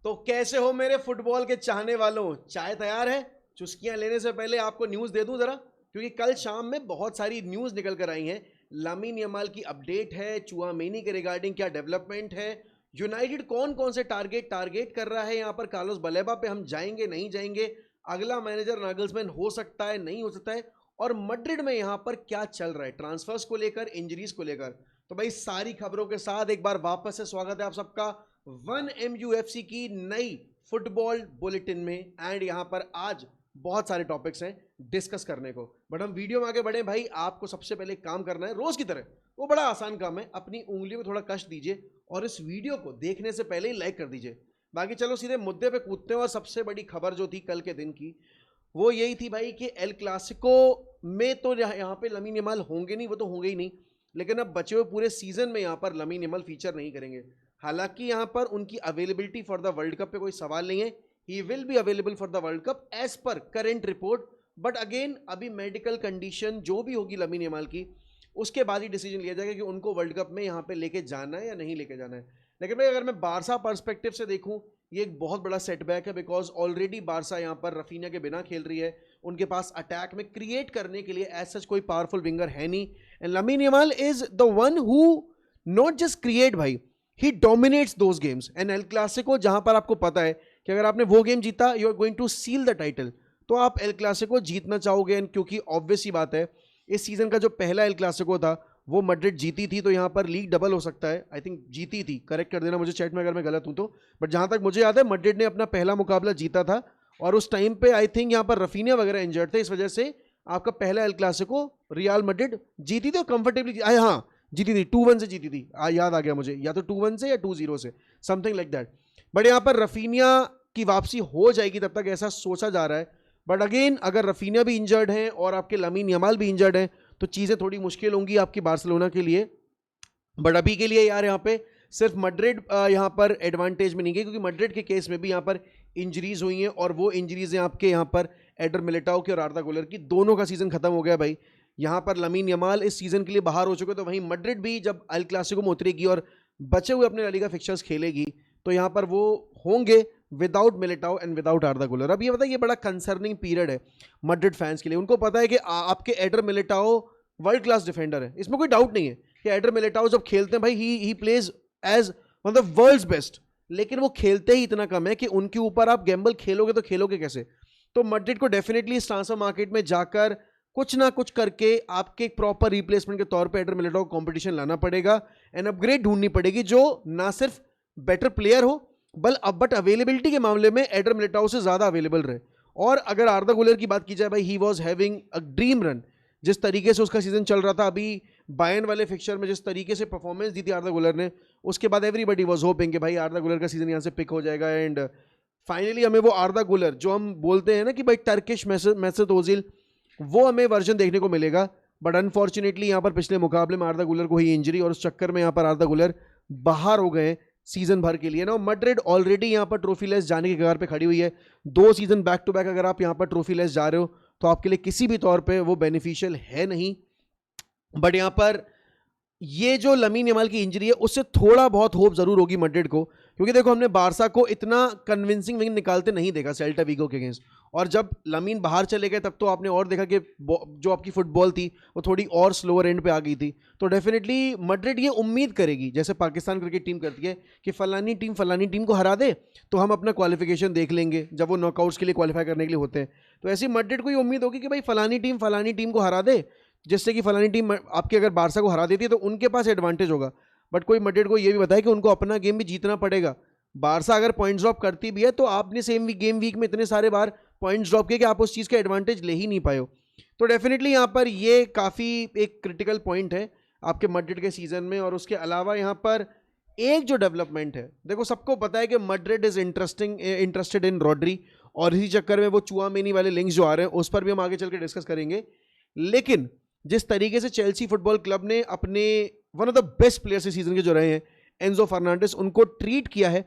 तो कैसे हो मेरे फुटबॉल के चाहने वालों, चाय तैयार है? चुस्कियां लेने से पहले आपको न्यूज दे दूं जरा, क्योंकि कल शाम में बहुत सारी न्यूज निकल कर आई हैं। लामिन यमाल की अपडेट है, चुआमेनी के रिगार्डिंग क्या डेवलपमेंट है, यूनाइटेड कौन कौन से टारगेट कर रहा है, यहाँ पर कार्लोस बलेबा पे हम जाएंगे नहीं जाएंगे, अगला मैनेजर नागल्समैन हो सकता है नहीं हो सकता है, और मैड्रिड में यहाँ पर क्या चल रहा है ट्रांसफर्स को लेकर, इंजरीज को लेकर। तो भाई सारी खबरों के साथ एक बार वापस से स्वागत है आप सबका 1MUFC की नई फुटबॉल बुलेटिन में। एंड यहां पर आज बहुत सारे टॉपिक्स हैं डिस्कस करने को, बट हम वीडियो में आगे बढ़े भाई, आपको सबसे पहले काम करना है रोज की तरह, वो बड़ा आसान काम है, अपनी उंगलियों को थोड़ा कष्ट दीजिए और इस वीडियो को देखने से पहले ही लाइक कर दीजिए। बाकी चलो सीधे मुद्दे पे कूदते हैं। और सबसे बड़ी खबर जो थी कल के दिन की वो यही थी भाई कि एल क्लासिको में तो यहाँ पे लामिन यमाल होंगे नहीं, वो तो होंगे ही नहीं, लेकिन अब बचे हुए पूरे सीजन में यहाँ पर लामिन यमाल फीचर नहीं करेंगे। हालांकि यहां पर उनकी availability for the world cup पे कोई सवाल नहीं है, he will be available for the world cup as per current report, but again अभी मेडिकल कंडीशन जो भी होगी लामिन यमाल की, उसके बाद ही डिसीजन लिया जाएगा कि उनको वर्ल्ड कप में यहां पे लेके जाना है या नहीं लेके जाना है। लेकिन भाई अगर मैं बारसा पर्सपेक्टिव से देखूं, ये एक बहुत बड़ा सेटबैक है, बिकॉज ऑलरेडी बारसा यहां पर रफीनिया के बिना खेल रही है, उनके पास अटैक में क्रिएट करने के लिए एज सच कोई पावरफुल विंगर है नहीं। And Lamine Yamal is the one who not just create भाई, he dominates those games. And El Clasico जहां पर आपको पता है कि अगर आपने वो गेम जीता you are going to seal the title, तो आप एल क्लासिको जीतना चाहोगे। एंड क्योंकि ऑब्वियस ही बात है, इस सीजन का जो पहला एल क्लासिको था वो मैड्रिड जीती थी, तो यहां पर लीग डबल हो सकता है। आई थिंक जीती थी, करेक्ट कर देना मुझे चैट में अगर मैं गलत हूं तो, बट जहां तक मुझे याद है मैड्रिड ने अपना पहला मुकाबला जीता था, और उस टाइम पे आई थिंक यहां पर रफीनिया वगैरह इंजर्ड थे, इस वजह से आपका पहला एल क्लासिको रियल मैड्रिड जीती थी और कंफर्टेबली, हाँ जीती थी, 2-1 से जीती थी, याद आ गया मुझे, या तो 2-1 से या 2-0 से, समथिंग लाइक दैट। बट यहाँ पर रफीनिया की वापसी हो जाएगी तब तक ऐसा सोचा जा रहा है, बट अगेन अगर रफीनिया भी इंजर्ड हैं और आपके लामिन यमाल भी इंजर्ड हैं तो चीज़ें थोड़ी मुश्किल होंगी आपकी बार्सिलोना के लिए। बट अभी के लिए यार यहाँ पे सिर्फ मैड्रिड यहाँ पर एडवांटेज में नहीं गई, क्योंकि मैड्रिड के केस में भी यहाँ पर इंजरीज हुई हैं, और वो इंजरीज हैं आपके यहाँ पर एडर मिलिटाओ की और आर्दा गुलर की, दोनों का सीजन खत्म हो गया भाई। यहाँ पर लामिन यमाल इस सीजन के लिए बाहर हो चुके, तो वहीं मैड्रिड भी जब एल क्लासिको में उतरेगी और बचे हुए अपने ला लीगा फिक्चर्स खेलेगी, तो यहाँ पर वो होंगे विदाउट मिलिटाओ एंड विदाउट आर्दा गुलर। अब ये बताइए, ये बड़ा कंसर्निंग पीरियड है मैड्रिड फैंस के लिए। उनको पता है कि आपके adder Militão world class defender है, इसमें कोई डाउट नहीं है कि एडर मिलिटाओ जब खेलते हैं भाई he plays as one of the world's best, लेकिन वो खेलते ही इतना कम है कि उनके ऊपर आप गैम्बल खेलोगे तो खेलोगे कैसे। तो मैड्रिड को डेफिनेटली इस ट्रांसफर मार्केट में जाकर कुछ ना कुछ करके आपके एक प्रॉपर रिप्लेसमेंट के तौर पे एडर मिलिटाओ को कंपटीशन लाना पड़ेगा, एंड अपग्रेड ढूंढनी पड़ेगी जो ना सिर्फ बेटर प्लेयर हो बट अवेलेबिलिटी के मामले में एडर मिलिटाओ से ज्यादा अवेलेबल रहे। और अगर आर्दा गुलर की बात की जाए भाई, he was having a dream run, जिस तरीके से उसका सीजन चल रहा था, अभी बायर्न वाले फिक्चर में जिस तरीके से परफॉर्मेंस दी थी आर्दा गुलर ने, उसके बाद एवरीबडी वाज होपिंग कि भाई आर्दा गुलर का सीजन यहाँ से पिक हो जाएगा। एंड फाइनली हमें वो आर्दा गुलर जो हम बोलते हैं ना कि भाई टर्किश मेसुत ओजिल, वो हमें वर्जन देखने को मिलेगा। बट अनफॉर्चुनेटली यहाँ पर पिछले मुकाबले में आर्दा गुलर को हुई इंजरी, और उस चक्कर में यहाँ पर आर्दा गुलर बाहर हो गए सीजन भर के लिए ना। मैड्रिड ऑलरेडी यहाँ पर ट्रॉफी लेस जाने के कगार पे खड़ी हुई है, 2 सीजन बैक टू बैक अगर आप यहाँ पर ट्रॉफी लेस जा रहे हो तो आपके लिए किसी भी तौर पे वो बेनिफिशियल है नहीं। बट यहाँ पर ये जो लामिन यमाल की इंजरी है उससे थोड़ा बहुत होप जरूर होगी मैड्रिड को, क्योंकि देखो हमने बारसा को इतना कन्विंसिंग विंग निकालते नहीं देखा सेल्टा विगो के अगेंस्ट, और जब लामिन बाहर चले गए तब तो आपने और देखा कि जो आपकी फुटबॉल थी वो थोड़ी और स्लोअर एंड पे आ गई थी। तो डेफिनेटली मैड्रिड ये उम्मीद करेगी, जैसे पाकिस्तान क्रिकेट टीम करती है कि फलानी टीम को हरा दे तो हम अपना क्वालिफिकेशन देख लेंगे जब वो नॉकआउट्स के लिए क्वालिफाई करने के लिए होते हैं। तो ऐसी मैड्रिड को ये उम्मीद होगी कि भाई फलानी टीम को हरा दे, जिससे कि फलानी टीम आपकी अगर बारसा को हरा देती है तो उनके पास एडवांटेज होगा। बट कोई मैड्रिड को ये भी बताया कि उनको अपना गेम भी जीतना पड़ेगा। बारसा अगर पॉइंट्स ड्रॉप करती भी है तो आपने सेम गेम वीक में इतने सारे बार पॉइंट्स ड्रॉप किए कि आप उस चीज़ का एडवांटेज ले ही नहीं पाए हो। तो डेफिनेटली यहाँ पर ये काफ़ी एक क्रिटिकल पॉइंट है आपके मैड्रिड के सीजन में। और उसके अलावा यहाँ पर एक जो डेवलपमेंट है, देखो सबको पता है कि Madrid is interested in Rodri, और इसी चक्कर में वो चुआमेनी वाले लिंक्स जो आ रहे हैं उस पर भी हम आगे चल के डिस्कस करेंगे। लेकिन जिस तरीके से चेल्सी फुटबॉल क्लब ने अपने one of the best players इस सीजन के जो रहे हैं एंजो फर्नांडिस, उनको ट्रीट किया है,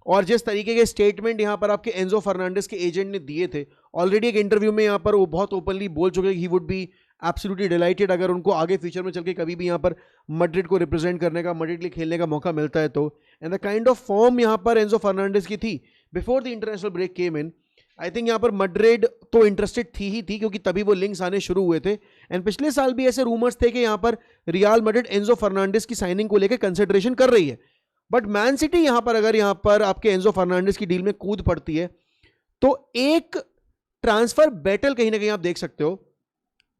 और जिस तरीके के स्टेटमेंट यहाँ पर आपके एंजो फर्नांडिस के एजेंट ने दिए थे, ऑलरेडी एक इंटरव्यू में यहाँ पर वो बहुत ओपनली बोल चुके हैं he would be absolutely dilated अगर उनको आगे फ्यूचर में चल के कभी भी यहाँ पर मैड्रिड को रिप्रेजेंट करने का, मैड्रिड के लिए खेलने का मौका मिलता है तो। And the kind of form यहाँ पर एंजो फर्नांडिस की थी before the international break came in, I think यहाँ पर मैड्रिड तो इंटरेस्टेड थी ही थी, क्योंकि तभी वो लिंक्स आने शुरू हुए थे। एंड पिछले साल भी ऐसे रूमर्स थे कि यहाँ पर रियल मैड्रिड एंजो फर्नांडिस की साइनिंग को लेकर कंसिडरेशन कर रही है। बट मैन सिटी यहाँ पर अगर यहाँ पर आपके एंजो फर्नांडिस की डील में कूद पड़ती है तो एक ट्रांसफर बैटल कहीं ना कहीं आप देख सकते हो।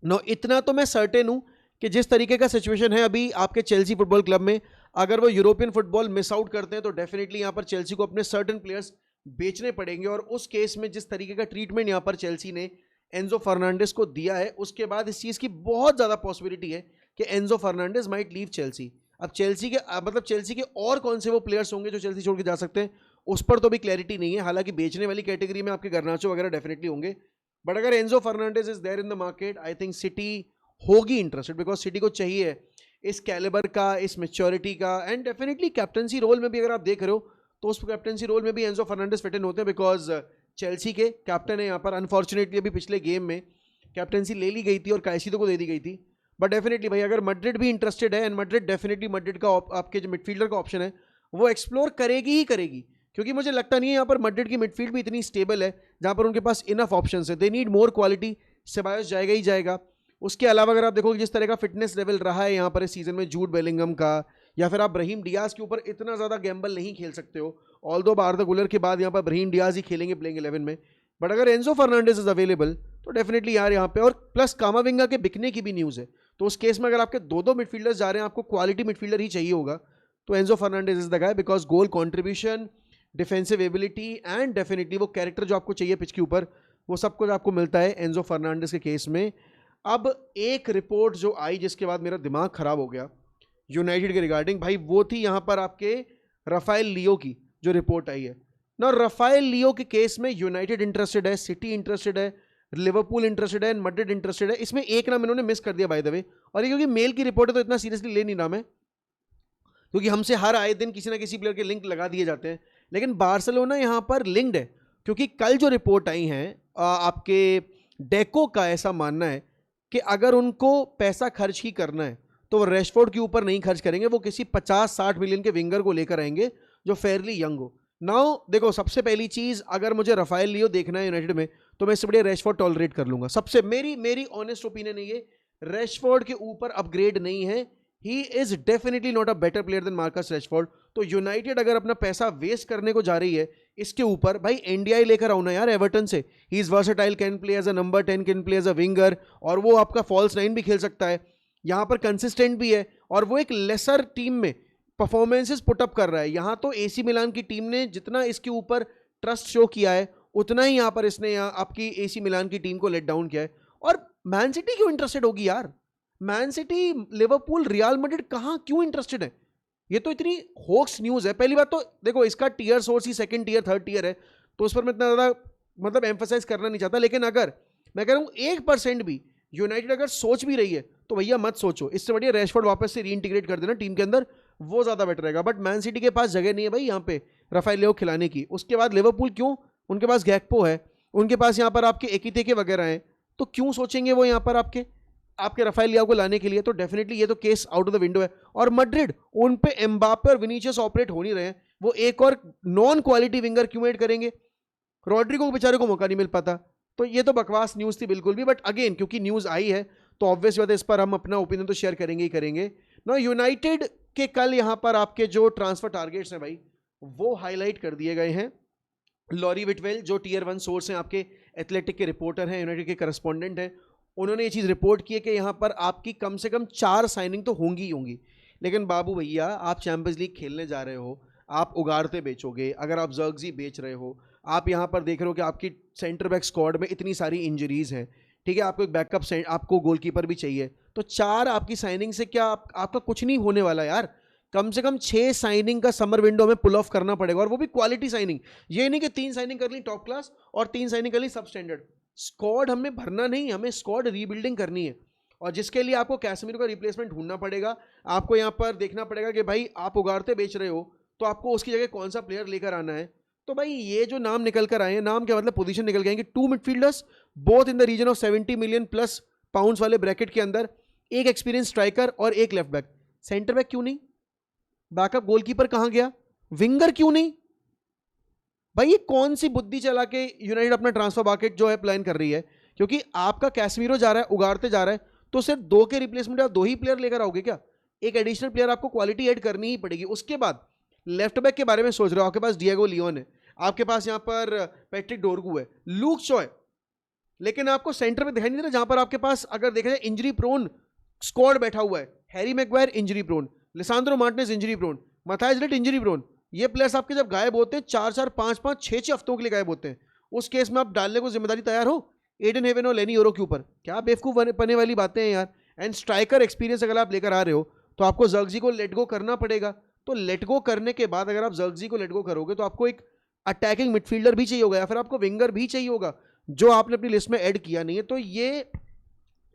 नो, इतना तो मैं सर्टेन हूं कि जिस तरीके का सिचुएशन है अभी आपके चेल्सी फुटबॉल क्लब में, अगर वो यूरोपियन फुटबॉल मिस आउट करते हैं तो डेफिनेटली यहाँ पर चेल्सी को अपने सर्टेन प्लेयर्स बेचने पड़ेंगे। और उस केस में जिस तरीके का ट्रीटमेंट यहाँ पर चेल्सी ने एंजो फर्नांडिस को दिया है, उसके बाद इस चीज़ की बहुत ज़्यादा पॉसिबिलिटी है कि Enzo Fernandez might leave Chelsea. अब चेल्सी के मतलब चेल्सी के और कौन से वो प्लेयर्स होंगे जो चेल्सी छोड़ के जा सकते हैं, उस पर तो भी क्लैरिटी नहीं है। हालांकि बेचने वाली कैटेगरी में आपके गर्नाचो वगैरह डेफिनेटली होंगे, बट अगर Enzo Fernandez is there in the market, I think City होगी इंटरेस्टेड, बिकॉज सिटी को चाहिए इस कैलिबर का, इस मैच्योरिटी का। एंड डेफिनेटली कैप्टनसी रोल में भी अगर आप देख रहे हो तो उस कैप्टनसी रोल में भी एंजो फर्नांडिस फिट इन होते हैं, बिकॉज चेल्सी के कैप्टन है यहाँ पर। अनफॉर्चुनेटली अभी पिछले गेम में कैप्टनसी ले ली गई थी और काइसिडो को दे दी गई थी। बट डेफिनेटली भाई अगर मैड्रिड भी इंटरेस्टेड है, एंड मैड्रिड डेफिनेटली मैड्रिड का आपके जो मिडफील्डर का ऑप्शन है वो एक्सप्लोर करेगी ही करेगी, क्योंकि मुझे लगता नहीं है यहाँ पर मैड्रिड की मिडफील्ड भी इतनी स्टेबल है जहाँ पर उनके पास इनफ ऑप्शंस है। They need more quality. Ceballos जाएगा ही जाएगा। उसके अलावा अगर आप देखोगे जिस तरह का फिटनेस लेवल रहा है यहाँ पर इस सीजन में जूड बेलिंगम का, या फिर आप ब्राहीम डियाज के ऊपर इतना ज़्यादा गैम्बल नहीं खेल सकते हो। ऑल्दो आर्दा गुलर के बाद यहाँ पर ब्राहीम डियाज ही खेलेंगे प्लेइंग 11 में, बट अगर एंजो फर्नांडिस इज अवेलेबल तो डेफिनेटली यार यहाँ पे, और प्लस कामाविंगा के बिकने की भी न्यूज़ है, तो उस केस में अगर आपके दो मिडफील्डर्स जा रहे हैं, आपको क्वालिटी मिडफील्डर ही चाहिए होगा, तो Enzo Fernandez is the guy, because goal contribution, defensive ability and definitely वो कैरेक्टर जो आपको चाहिए पिच के ऊपर, वो सब कुछ आपको मिलता है एंजो फर्नांडिस के केस में। अब एक रिपोर्ट जो आई जिसके बाद मेरा दिमाग खराब हो गया यूनाइटेड के रिगार्डिंग, भाई वो थी यहाँ पर आपके राफेल लियो की जो रिपोर्ट आई है ना। राफेल लियो के केस में यूनाइटेड इंटरेस्टेड है, सिटी इंटरेस्टेड है, लिवरपूल इंटरेस्टेड है, मैड्रिड इंटरेस्टेड है। इसमें एक नाम इन्होंने मिस कर दिया बाय द वे, और ये क्योंकि मेल की रिपोर्ट है तो इतना सीरियसली ले नहीं रहा मैं, क्योंकि हमसे हर आए दिन किसी ना किसी प्लेयर के लिंक लगा दिए जाते हैं। लेकिन बार्सिलोना यहाँ पर लिंक्ड है, क्योंकि कल जो रिपोर्ट आई हैं आपके डेको का ऐसा मानना है कि अगर उनको पैसा खर्च ही करना है तो वो रैशफोर्ड के ऊपर नहीं खर्च करेंगे, वो किसी 50-60 मिलियन के विंगर को लेकर आएंगे जो फेयरली यंग हो। नाउ देखो, सबसे पहली चीज, अगर मुझे राफेल लियो देखना है यूनाइटेड में तो मैं इससे बढ़िया रैशफोर्ड टॉलरेट कर लूंगा। सबसे मेरी ऑनेस्ट ओपिनियन है ये, रैशफोर्ड के ऊपर अपग्रेड नहीं है। He is definitely not a better player than Marcus Rashford. तो यूनाइटेड अगर अपना पैसा वेस्ट करने को जा रही है इसके ऊपर, भाई एनडीआई लेकर आओ ना यार एवर्टन से। He is versatile, can play as a number 10, can play as a winger, और वो आपका फॉल्स 9 भी खेल सकता है, यहाँ पर कंसिस्टेंट भी है, और वो एक लेसर टीम में परफॉर्मेंसेस पुटअप कर रहा है। यहाँ तो एसी मिलान की टीम ने जितना इसके ऊपर ट्रस्ट शो किया है उतना ही यहाँ पर इसने यहाँ आपकी एसी मिलान की टीम को लेट डाउन किया है। और मैन सिटी क्यों इंटरेस्टेड होगी यार? Man city, Liverpool, real Madrid कहाँ क्यों इंटरेस्टेड है? ये तो इतनी होक्स न्यूज़ है। पहली बात तो देखो, इसका टीयर सोर्स ही सेकंड टीयर थर्ड टीयर है, तो उस पर मैं इतना ज़्यादा मतलब एम्फसाइज करना नहीं चाहता। लेकिन अगर मैं कह रहा हूँ 1% भी यूनाइटेड अगर सोच भी रही है तो भैया मत सोचो, इससे बढ़िया रैशफोर्ड वापस से रीइंटीग्रेट कर देना टीम के अंदर, वो ज़्यादा बेटर रहेगा। बट मैन सिटी के पास जगह नहीं है भाई यहाँ पे राफेल लियो खिलाने की। उसके बाद लिवरपूल क्यों, उनके पास गैक्पो है, उनके पास यहाँ पर आपके एकितेके वगैरह हैं, तो क्यों सोचेंगे वो यहाँ पर आपके राफेल लियो को लाने के लिए? तो डेफिनेटली ये तो case out of the window है। और मैड्रिड, उन पे एम्बापे और विनीसियस ऑपरेट हो नहीं रहे हैं, वो एक और नॉन क्वालिटी विंगर क्यों ऐड करेंगे? रॉड्रिगो को बेचारे को मौका नहीं मिल पाता। तो ये तो बकवास न्यूज़ थी बिल्कुल भी। बट अगेन, क्योंकि न्यूज़ आई है तो ऑब्वियस बात है, इस पर हम अपना ओपिनियन तो शेयर करेंगे ही करेंगे ना। यूनाइटेड के कल यहाँ पर आपके जो ट्रांसफर टारगेट्स हैं भाई, वो हाईलाइट कर दिए गए हैं। लॉरी विटवेल जो टीयर 1 सोर्स हैं, आपके एथलेटिक के रिपोर्टर हैं, यूनाइटेड के करस्पॉन्डेंट हैं, उन्होंने ये चीज़ रिपोर्ट की है कि यहाँ पर आपकी कम से कम 4 साइनिंग तो होंगी ही होंगी। लेकिन बाबू भैया, आप चैंपियंस लीग खेलने जा रहे हो, आप उगारते बेचोगे, अगर आप जर्गजी बेच रहे हो, आप यहाँ पर देख रहे हो कि आपकी सेंटर बैक स्क्वाड में इतनी सारी इंजरीज हैं, ठीक है, आपको एक बैकअप आपको गोलकीपर भी चाहिए, तो 4 आपकी साइनिंग से क्या आपका कुछ नहीं होने वाला यार। कम से कम 6 साइनिंग का समर विंडो में पुल ऑफ करना पड़ेगा, और वो भी क्वालिटी साइनिंग। ये नहीं कि 3 साइनिंग कर ली टॉप क्लास और 3 साइनिंग कर ली सब स्टैंडर्ड। स्क्वाड हमें भरना नहीं, हमें स्क्वाड रीबिल्डिंग करनी है, और जिसके लिए आपको कैसेमीरो का रिप्लेसमेंट ढूंढना पड़ेगा। आपको यहाँ पर देखना पड़ेगा कि भाई आप उगारते बेच रहे हो तो आपको उसकी जगह कौन सा प्लेयर लेकर आना है। तो भाई ये जो नाम निकल कर आए हैं, नाम क्या मतलब, पोजीशन निकल गए हैं कि 2 midfielders both in the region of 70 million plus pounds वाले ब्रैकेट के अंदर एक एक्सपीरियंस स्ट्राइकर और एक लेफ्ट बैक। सेंटर बैक क्यों नहीं? बैकअप गोलकीपर कहां गया? विंगर क्यों नहीं? भाई ये कौन सी बुद्धि चला के यूनाइटेड अपना ट्रांसफर मार्केट जो है प्लान कर रही है? क्योंकि आपका कैसमीरो जा रहा है, उगाड़ते जा रहा है, तो सिर्फ 2 के रिप्लेसमेंट आप 2 ही प्लेयर लेकर आओगे क्या? एक एडिशनल प्लेयर आपको क्वालिटी ऐड करनी ही पड़ेगी। उसके बाद लेफ्ट बैक के बारे में सोच रहे हो, आपके पास डिएगो लियोन है, आपके पास यहां पर पैट्रिक डोरगू है, लूक शॉ है, लेकिन आपको सेंटर में दिखाई नहीं दे रहा, जहां पर आपके पास अगर देखा जाए इंजरी प्रोन स्क्वाड बैठा हुआ है। Harry Maguire injury prone, Lisandro Martinez injury prone, Matthijs de Ligt injury prone. ये प्लेयर्स आपके जब गायब होते हैं 4-4, 5-5, 6-6 हफ्तों के लिए गायब होते हैं, उस केस में आप डालने को जिम्मेदारी तैयार हो एडन हेवन और लेनी यूरो के ऊपर? क्या बेवकूफ पने वाली बातें हैं यार। एंड स्ट्राइकर एक्सपीरियंस अगर आप लेकर आ रहे हो तो आपको जर्गजी को लेट गो करना पड़ेगा। तो लेट गो करने के बाद अगर आप जर्गजी को लेट गो करोगे तो आपको एक अटैकिंग मिडफील्डर भी चाहिए होगा या फिर आपको विंगर भी चाहिए होगा, जो आपने अपनी लिस्ट में ऐड किया नहीं है। तो ये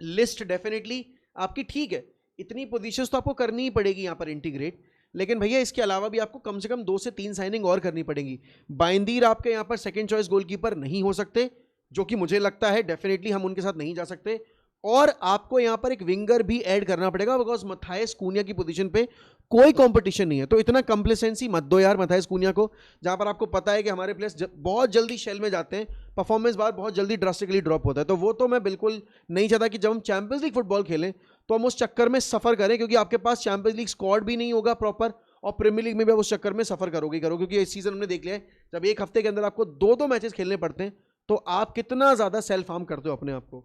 लिस्ट डेफिनेटली आपकी ठीक है, इतनी पोजीशंस तो आपको करनी ही पड़ेगी यहाँ पर इंटीग्रेट, लेकिन भैया इसके अलावा भी आपको कम से कम 2 से 3 साइनिंग और करनी पड़ेगी। बाइंदीर आपके यहाँ पर सेकंड चॉइस गोलकीपर नहीं हो सकते, जो कि मुझे लगता है डेफिनेटली हम उनके साथ नहीं जा सकते। और आपको यहाँ पर एक विंगर भी ऐड करना पड़ेगा, बिकॉज मैथाइस कूनिया की पोजीशन पे कोई कंपटीशन नहीं है। तो इतना कंप्लेसेंसी मत दो यार मैथाइस कूनिया को, जहां पर आपको पता है कि हमारे प्लेयर्स बहुत जल्दी शेल में जाते हैं, परफॉर्मेंस बार बहुत जल्दी ड्रास्टिकली ड्रॉप होता है। तो वो तो मैं बिल्कुल नहीं चाहता कि जब हम चैंपियंस लीग फुटबॉल खेलें तो हम उस चक्कर में सफर करें, क्योंकि आपके पास चैंपियंस लीग स्क्वाड भी नहीं होगा प्रॉपर, और प्रीमियर लीग में भी आप उस चक्कर में सफर करोगे क्योंकि इस सीजन हमने देख लिया है जब एक हफ्ते के अंदर आपको 2-2 मैचेस खेलने पड़ते हैं तो आप कितना ज्यादा सेल्फ हार्म करते हो अपने आप को।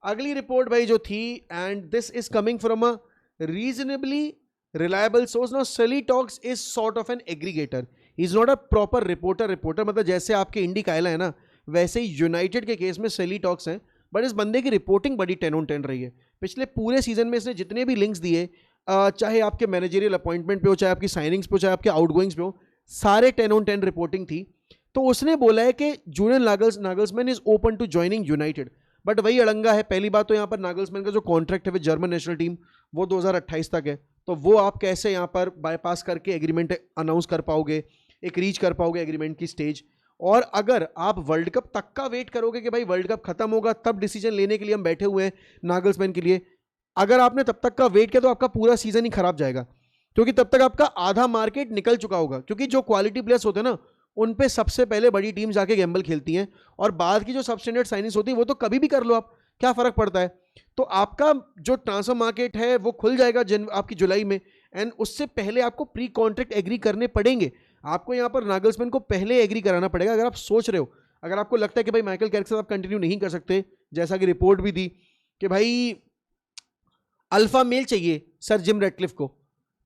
अगली रिपोर्ट भाई जो थी, and this is coming from a reasonably reliable source. Now Sully talks is sort of an aggregator, he is not a proper reporter. मतलब जैसे आपके इंडी कायला है ना, वैसे ही यूनाइटेड के केस में सली टॉक्स हैं, बट इस बंदे की रिपोर्टिंग बड़ी 10 on 10 रही है। पिछले पूरे सीजन में इसने जितने भी लिंक्स दिए, चाहे आपके मैनेजरियल अपॉइंटमेंट पे हो, चाहे आपकी साइनिंग्स पे हो, चाहे आपके आउटगोइंग्स पे हो, सारे 10 on 10 रिपोर्टिंग थी। तो उसने बोला है कि Julian Nagelsmann is open to joining United, but वही अड़ंगा है। पहली बात तो यहाँ पर नागल्समैन का जो कॉन्ट्रैक्ट है विद जर्मन नेशनल टीम वो 2028 तक है, तो वो आप कैसे यहाँ पर बाईपास करके एग्रीमेंट अनाउंस कर पाओगे, एक रीच कर पाओगे एग्रीमेंट की स्टेज। और अगर आप वर्ल्ड कप तक का वेट करोगे कि भाई वर्ल्ड कप खत्म होगा तब डिसीजन लेने के लिए हम बैठे हुए हैं नागल्समैन के लिए, अगर आपने तब तक का वेट किया तो आपका पूरा सीजन ही खराब जाएगा, क्योंकि तब तक आपका आधा मार्केट निकल चुका होगा। क्योंकि जो क्वालिटी प्लेयर्स होते हैं ना, उन पे सबसे पहले बड़ी टीम जाके गैम्बल खेलती हैं, और बाद की जो सबस्टैंडर्ड साइनिंग्स होती है वो तो कभी भी कर लो आप, क्या फर्क पड़ता है। तो आपका जो ट्रांसफर मार्केट है वो खुल जाएगा आपकी जुलाई में, एंड उससे पहले आपको प्री कॉन्ट्रैक्ट एग्री करने पड़ेंगे। आपको यहाँ पर नागल्समैन को पहले एग्री कराना पड़ेगा। अगर आप सोच रहे हो, अगर आपको लगता है कि भाई माइकल कैरिक से आप कंटिन्यू नहीं कर सकते, जैसा कि रिपोर्ट भी थी कि भाई अल्फा मेल चाहिए सर जिम रेडक्लिफ को,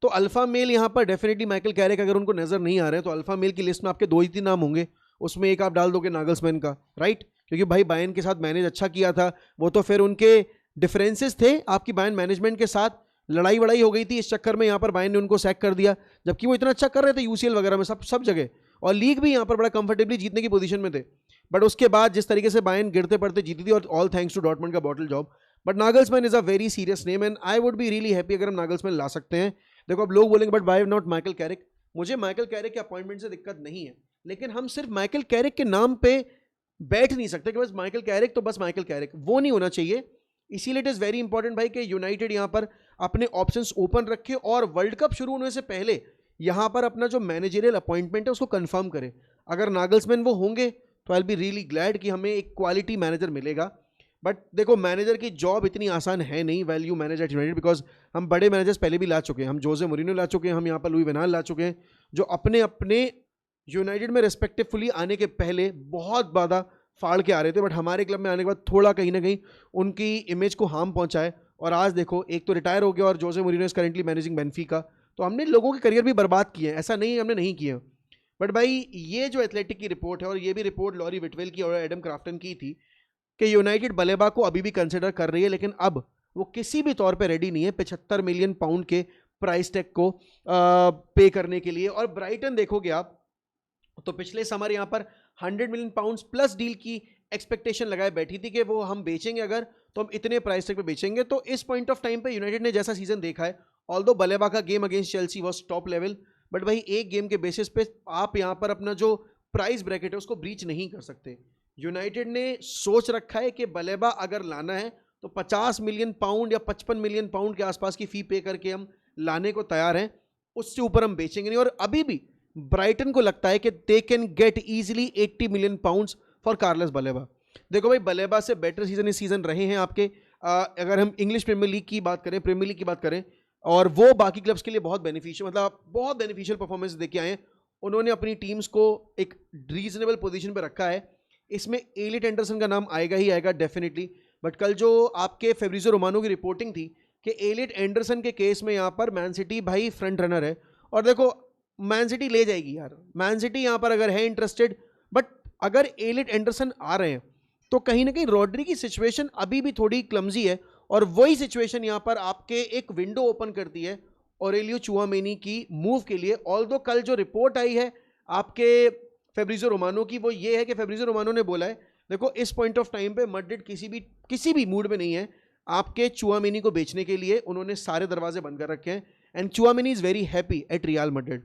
तो अल्फा मेल यहाँ पर डेफिनेटली माइकल कैरिक अगर उनको नजर नहीं आ रहे हैं तो अल्फा मेल की लिस्ट में आपके 2 ही 3 नाम होंगे, उसमें एक आप डाल दोगे नागल्समैन का, राइट? क्योंकि भाई बायर्न के साथ मैनेज अच्छा किया था, वो तो फिर उनके डिफरेंसेस थे आपकी बायर्न मैनेजमेंट के साथ, लड़ाई वड़ाई हो गई थी, इस चक्कर में यहाँ पर बायर्न ने उनको सैक कर दिया, जबकि वो इतना अच्छा कर रहे थे यूसीएल वगैरह में सब जगह, और लीग भी यहाँ पर बड़ा कंफर्टेबली जीतने की पोजीशन में थे। बट उसके बाद जिस तरीके से बायर्न गिरते पड़ते जीती थी, और ऑल थैंक्स टू डॉर्टमंड का bottle job. But Nagelsmann is a very serious name, and I would be really happy अगर हम नागल्समैन ला सकते हैं। देखो अब लोग बोलेंगे but why not Michael Carrick, मुझे माइकल कैरिक के अपॉइंटमेंट से दिक्कत नहीं है, लेकिन हम सिर्फ माइकल कैरिक के नाम पे बैठ नहीं सकते कि बस माइकल कैरिक तो बस माइकल कैरिक, वो नहीं होना चाहिए। इसीलिए इट इज़ वेरी इंपॉर्टेंट भाई कि यूनाइटेड यहाँ पर अपने ऑप्शंस ओपन रखे, और वर्ल्ड कप शुरू होने से पहले यहाँ पर अपना जो मैनेजरियल अपॉइंटमेंट है उसको कंफर्म करे। अगर नागल्समैन वो होंगे तो I will be really glad कि हमें एक क्वालिटी मैनेजर मिलेगा। बट देखो मैनेजर की जॉब इतनी आसान है नहीं, value manager eight United, because हम बड़े मैनेजर्स पहले भी ला चुके हैं, हम जोसे मोरिनो ला चुके हैं, हम यहाँ पर लुई वैन गाल ला चुके हैं, जो अपने अपने यूनाइटेड में रेस्पेक्टिवली आने के पहले बहुत ज़्यादा फाड़ के आ रहे थे, बट हमारे क्लब में आने के बाद थोड़ा कहीं ना कहीं उनकी इमेज को हार्म पहुंचाए। और आज देखो एक तो रिटायर हो गया और Jose Mourinho is currently managing Benfica, तो हमने लोगों के करियर भी बर्बाद किए हैं, ऐसा नहीं हमने नहीं किए। बट भाई ये जो एथलेटिक की रिपोर्ट है, और ये भी रिपोर्ट लॉरी विटवेल की और एडम क्राफ्टन की थी कि यूनाइटेड बलेबा को अभी भी कंसिडर कर रही है, लेकिन अब वो किसी भी तौर पे रेडी नहीं है 75 मिलियन पाउंड के प्राइस टैग को पे करने के लिए। और ब्राइटन देखोगे आप तो पिछले समर यहाँ पर 100 मिलियन पाउंड्स प्लस डील की एक्सपेक्टेशन लगाए बैठी थी कि वो हम बेचेंगे अगर तो हम इतने प्राइस टैग पे बेचेंगे। तो इस पॉइंट ऑफ टाइम पे यूनाइटेड ने जैसा सीजन देखा है, ऑल्दो बलेबा का game against Chelsea was top level, but भाई एक गेम के बेसिस पे आप यहाँ पर अपना जो प्राइस ब्रैकेट है उसको ब्रीच नहीं कर सकते। यूनाइटेड ने सोच रखा है कि बलेबा अगर लाना है तो 50 मिलियन पाउंड या 55 मिलियन पाउंड के आसपास की फी पे करके हम लाने को तैयार हैं, उससे ऊपर हम बेचेंगे नहीं। और अभी भी ब्राइटन को लगता है कि they can get easily 80 million pounds for car loans Baleba. देखो भाई, बलेबा से बेटर सीजन इस सीजन रहे हैं आपके, अगर हम इंग्लिश प्रीमियर लीग की बात करें, प्रीमियर लीग की बात करें, और वो बाकी क्लब्स के लिए बहुत बेनिफिशियल, मतलब बहुत बेनिफिशियल परफॉर्मेंस देके आए हैं। उन्होंने अपनी टीम्स को एक रीजनेबल पोजीशन पे रखा है। इसमें एलिट एंडरसन का नाम आएगा ही आएगा डेफिनेटली, बट कल जो आपके फेब्रिज़ो रोमानो की रिपोर्टिंग थी कि एलिट एंडरसन के केस में यहाँ पर मैन सिटी भाई फ्रंट रनर है, और देखो मैन सिटी ले जाएगी यार, मैन सिटी यहाँ पर अगर है इंटरेस्टेड, बट अगर एलिट एंडरसन आ रहे हैं तो कहीं ना कहीं रॉड्री की सिचुएशन अभी भी थोड़ी क्लमजी है, और वही सिचुएशन यहाँ पर आपके एक विंडो ओपन करती है ऑरेलियो चुआमेनी की मूव के लिए। ऑल्दो कल जो रिपोर्ट आई है आपके फेब्रिज़ो रोमानो की, वो ये है कि फेब्रिज़ो रोमानो ने बोला है देखो इस पॉइंट ऑफ टाइम पे मैड्रिड किसी भी मूड में नहीं है आपके चुआमेनी को बेचने के लिए, उन्होंने सारे दरवाजे बंद कर रखे हैं, and Tchouameni is very happy at Real Madrid.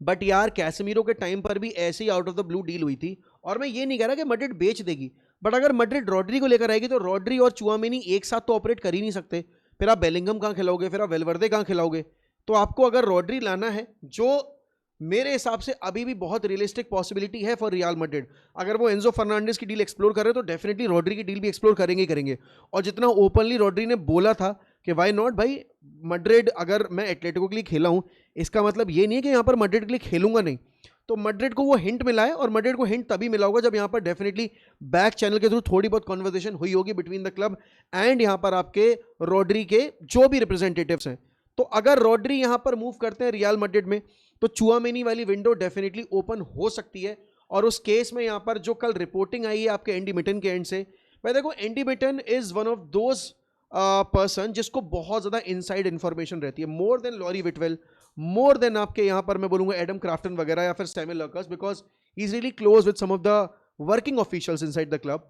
But यार कैसेमीरो के टाइम पर भी ऐसे ही out of the blue deal हुई थी, और मैं ये नहीं कह रहा कि मैड्रिड बेच देगी, बट अगर मैड्रिड रॉड्री को लेकर आएगी तो रॉड्री और चुआमेनी एक साथ तो ऑपरेट कर ही नहीं सकते। फिर आप बेलिंगम कहाँ खिलाओगे, फिर आप वेलवर्दे कहाँ खिलाओगे? तो आपको अगर रॉड्री लाना है, जो मेरे हिसाब से अभी भी बहुत रियलिस्टिक पॉसिबिलिटी है फॉर रियल मैड्रिड, अगर वो एंजो फर्नांडिस की डील एक्सप्लोर कर रहे हैं तो डेफिनेटली रॉड्री की डील भी एक्सप्लोर करेंगे ही करेंगे। और जितना ओपनली रॉड्री ने बोला था कि वाई नॉट भाई, मैड्रिड अगर मैं एटलेटिको के लिए खेला हूँ इसका मतलब ये नहीं है कि यहाँ पर मैड्रिड के लिए खेलूंगा नहीं। तो मैड्रिड को वो हिंट मिला है, और मैड्रिड को हिंट तभी मिला होगा जब यहाँ पर डेफिनेटली बैक चैनल के थ्रू थोड़ी बहुत कॉन्वर्सेशन हुई होगी बिटवीन द क्लब एंड यहाँ पर आपके रॉड्री के जो भी रिप्रेजेंटेटिव्स हैं। तो अगर रॉड्री यहाँ पर मूव करते हैं रियल मैड्रिड में तो चुआमेनी वाली विंडो डेफिनेटली ओपन हो सकती है। और उस केस में यहाँ पर जो कल रिपोर्टिंग आई है आपके एंडी मिटन के एंड से, भाई देखो Andy Mitten is one of those person जिसको बहुत ज़्यादा इनसाइड इन्फॉर्मेशन रहती है, more than Laurie Whitwell, more than आपके यहाँ पर मैं बोलूँगा एडम क्राफ्टन वगैरह या फिर Samuel Lurkers, because he is really close with some of the working officials inside the club.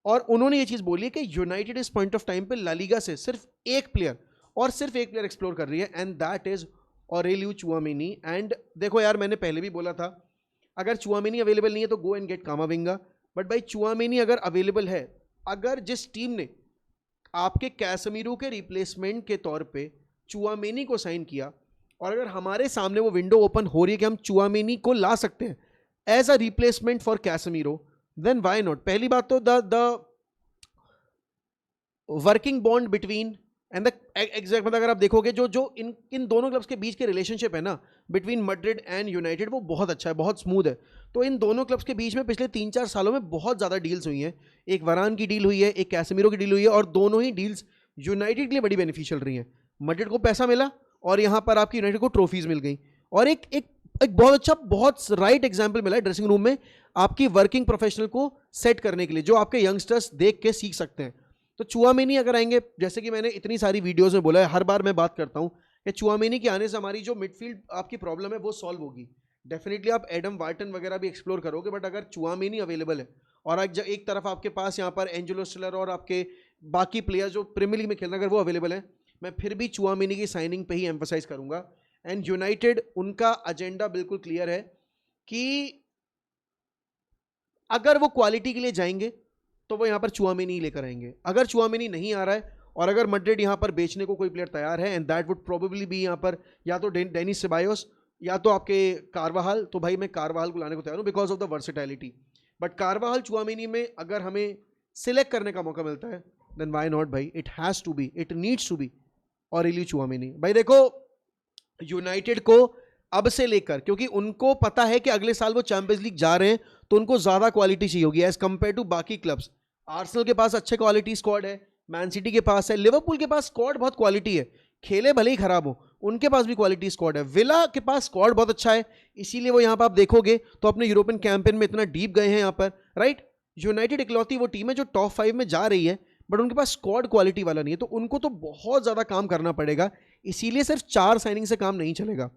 और उन्होंने ये चीज़ बोली है कि यूनाइटेड इस पॉइंट ऑफ टाइम पे ला लीगा से सिर्फ एक प्लेयर एक्सप्लोर कर रही है, and that is Aurelio Tchouameni. And देखो यार, मैंने पहले भी बोला था अगर चुआमेनी अवेलेबल नहीं है तो go and get Camavinga, but भाई चुआमेनी अगर अवेलेबल है, अगर जिस टीम ने आपके कैसेमीरो के रिप्लेसमेंट के तौर पे चुआमेनी को साइन किया, और अगर हमारे सामने वो विंडो ओपन हो रही है कि हम चुआमेनी को ला सकते हैं as a replacement for Casemiro, then why not. पहली बात तो the working bond between and the exact, मतलब अगर आप देखोगे जो इन दोनों क्लब्स के बीच के रिलेशनशिप है ना बिटवीन मैड्रिड एंड यूनाइटेड, वो बहुत अच्छा है, बहुत स्मूथ है। तो इन दोनों क्लब्स के बीच में पिछले 3-4 सालों में बहुत ज़्यादा डील्स हुई हैं, एक वरान की डील हुई है, एक कैसेमीरो की डील हुई है, और दोनों ही डील्स यूनाइटेड के लिए बड़ी बेनिफिशियल रही हैं। मैड्रिड को पैसा मिला और यहाँ पर आपकी यूनाइटेड को ट्रॉफीज मिल गई, और एक बहुत अच्छा, बहुत राइट एग्जाम्पल मिला है ड्रेसिंग रूम में आपकी वर्किंग प्रोफेशनल को सेट करने के लिए, जो आपके यंगस्टर्स देख के सीख सकते हैं। तो चुआमेनी अगर आएंगे, जैसे कि मैंने इतनी सारी वीडियोस में बोला है, हर बार मैं बात करता हूं कि चुआमेनी के आने से हमारी जो मिडफील्ड आपकी प्रॉब्लम है वो सॉल्व होगी। डेफिनेटली आप एडम वार्टन वगैरह भी एक्सप्लोर करोगे, बट अगर चुआमेनी अवेलेबल है और एक तरफ आपके पास यहाँ पर एंजेलो स्टिलर और आपके बाकी प्लेयर जो प्रीमियर लीग में खेलना, अगर वो अवेलेबल है, मैं फिर भी चुआमेनी की साइनिंग पे ही एम्फोसाइज करूंगा। एंड यूनाइटेड, उनका एजेंडा बिल्कुल क्लियर है कि अगर वो क्वालिटी के लिए जाएंगे तो वो यहाँ पर चुआमेनी लेकर आएंगे। अगर चुआमेनी नहीं आ रहा है और अगर मैड्रिड यहाँ पर बेचने को कोई प्लेयर तैयार है, एंड दैट वुड प्रोबेबली भी यहाँ पर या तो डेनिस सेबायोस या तो आपके कारवाहाल, तो भाई मैं कारवाहाल को लाने को तैयार हूँ because of the versatility. But Carvajal Tchouameni में अगर हमें सिलेक्ट करने का मौका मिलता है, देन व्हाई नॉट भाई, it has to be, it needs to be Aurelio Tchouameni. भाई देखो यूनाइटेड को अब से लेकर, क्योंकि उनको पता है कि अगले साल वो चैंपियंस लीग जा रहे हैं, तो उनको ज्यादा क्वालिटी चाहिए होगी एज कंपेयर टू बाकी क्लब्स। आर्सेनल के पास अच्छे क्वालिटी स्क्वाड है, मैन सिटी के पास है, लिवरपूल के पास स्क्वाड बहुत क्वालिटी है, खेले भले ही खराब हो, उनके पास भी क्वालिटी स्क्वाड है। विला के पास स्क्वाड बहुत अच्छा है, इसीलिए वो यहाँ पर आप देखोगे तो अपने यूरोपियन कैंपेन में इतना डीप गए हैं यहाँ पर, राइट। यूनाइटेड इकलौती वो टीम है जो टॉप 5 में जा रही है, बट उनके पास स्क्वाड क्वालिटी वाला नहीं है, तो उनको तो बहुत ज़्यादा काम करना पड़ेगा, इसीलिए सिर्फ 4 साइनिंग से काम नहीं चलेगा।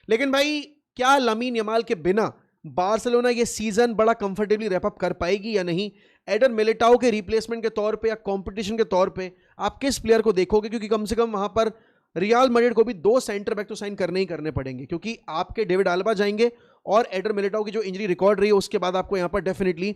लेकिन भाई क्या लामीन यमाल के बिना बार्सिलोना ये सीजन बड़ा कंफर्टेबली रैप अप कर पाएगी या नहीं? एडर मिलिटाओ के रिप्लेसमेंट के तौर पे या कंपटीशन के तौर पे आप किस प्लेयर को देखोगे? क्योंकि कम से कम वहां पर रियल मैड्रिड को भी 2 सेंटर बैक तो साइन करने ही करने पड़ेंगे, क्योंकि आपके डेविड आल्बा जाएंगे और एडर मिलिटाओ की जो इंजरी रिकॉर्ड रही है उसके बाद आपको यहाँ पर डेफिनेटली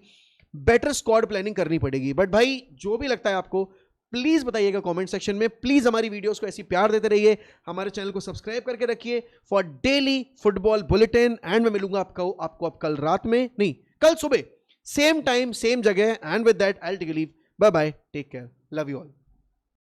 बेटर स्क्वाड प्लानिंग करनी पड़ेगी। बट भाई जो भी लगता है आपको प्लीज बताइएगा कमेंट सेक्शन में। प्लीज हमारी वीडियोस को ऐसी प्यार देते रहिए, हमारे चैनल को सब्सक्राइब करके रखिए for daily football bulletin. And मैं मिलूंगा आपको अब कल रात में, नहीं कल सुबह, सेम टाइम सेम जगह। And with that I will take a leave. Bye bye, take care, love you all.